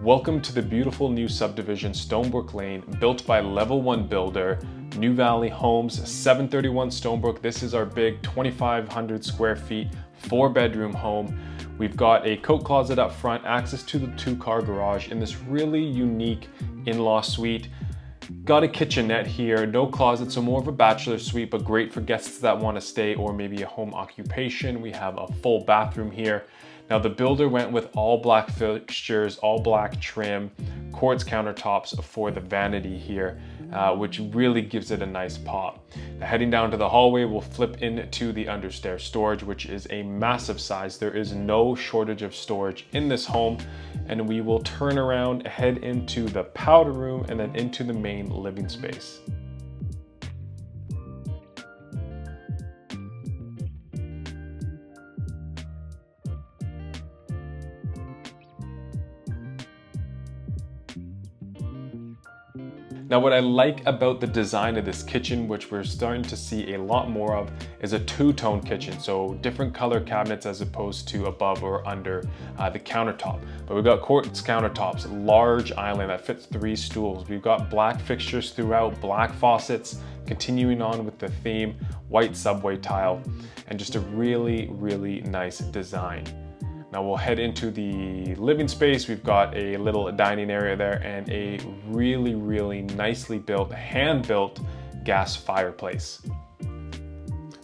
Welcome to the beautiful new subdivision Stonebrook Lane, built by Level 1 builder, New Valley Homes, 731 Stonebrook. This is our big 2,500 square feet, 4-bedroom home. We've got a coat closet up front, access to the 2-car garage in this really unique in-law suite. Got a kitchenette here, no closet, so more of a bachelor suite, but great for guests that want to stay or maybe a home occupation. We have a full bathroom here. Now the builder went with all black fixtures, all black trim, quartz countertops for the vanity here, which really gives it a nice pop. Now heading down to the hallway, we'll flip into the understair storage, which is a massive size. There is no shortage of storage in this home. And we will turn around, head into the powder room, and then into the main living space. Now what I like about the design of this kitchen, which we're starting to see a lot more of, is a two-tone kitchen. So different color cabinets as opposed to above or under the countertop. But we've got quartz countertops, large island that fits 3 stools. We've got black fixtures throughout, black faucets, continuing on with the theme, white subway tile, and just a really, really nice design. Now we'll head into the living space. We've got a little dining area there and a really, really nicely built, hand-built gas fireplace.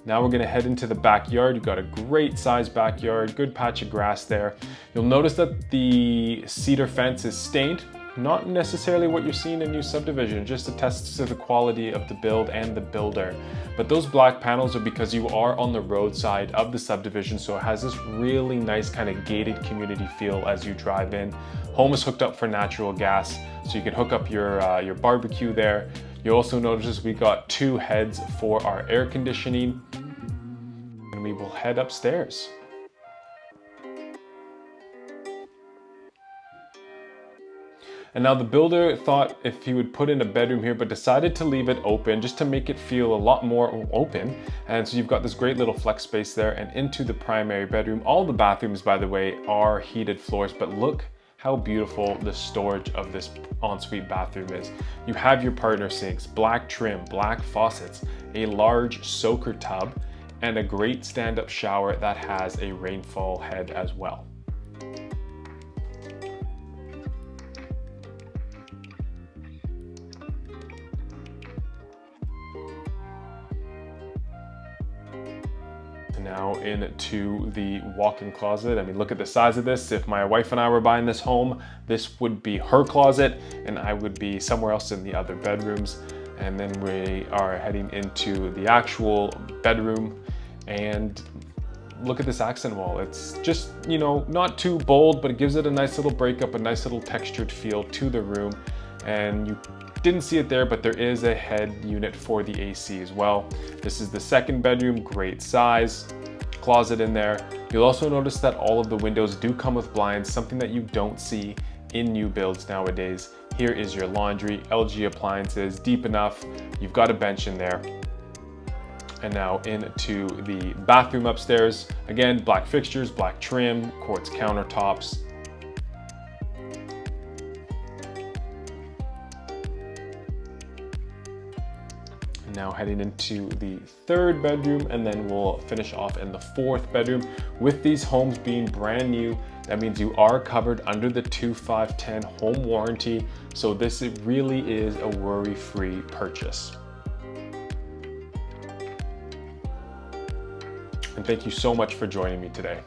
Now we're gonna head into the backyard. You've got a great sized backyard, good patch of grass there. You'll notice that the cedar fence is stained. Not necessarily what you're seeing in new subdivision, just attests to the quality of the build and the builder. But those black panels are because you are on the roadside of the subdivision, so it has this really nice kind of gated community feel as you drive in. Home is hooked up for natural gas, so you can hook up your barbecue there. You also notice we got 2 heads for our air conditioning, and we will head upstairs. And now the builder thought if he would put in a bedroom here, but decided to leave it open just to make it feel a lot more open. And so you've got this great little flex space there and into the primary bedroom. All the bathrooms, by the way, are heated floors, but look how beautiful the storage of this ensuite bathroom is. You have your partner sinks, black trim, black faucets, a large soaker tub, and a great stand-up shower that has a rainfall head as well. Now into the walk-in closet. I mean, look at the size of this. If my wife and I were buying this home, this would be her closet and I would be somewhere else in the other bedrooms. And then we are heading into the actual bedroom, and look at this accent wall. It's just, you know, not too bold, but it gives it a nice little breakup, a nice little textured feel to the room. And you didn't see it there, but there is a head unit for the AC as well. This is the 2nd bedroom, great size, closet in there. You'll also notice that all of the windows do come with blinds, something that you don't see in new builds nowadays. Here is your laundry, LG appliances, deep enough. You've got a bench in there. And now into the bathroom upstairs. Again, black fixtures, black trim, quartz countertops. Now heading into the 3rd bedroom, and then we'll finish off in the 4th bedroom. With these homes being brand new, that means you are covered under the 2510 home warranty. So this really is a worry-free purchase. And thank you so much for joining me today.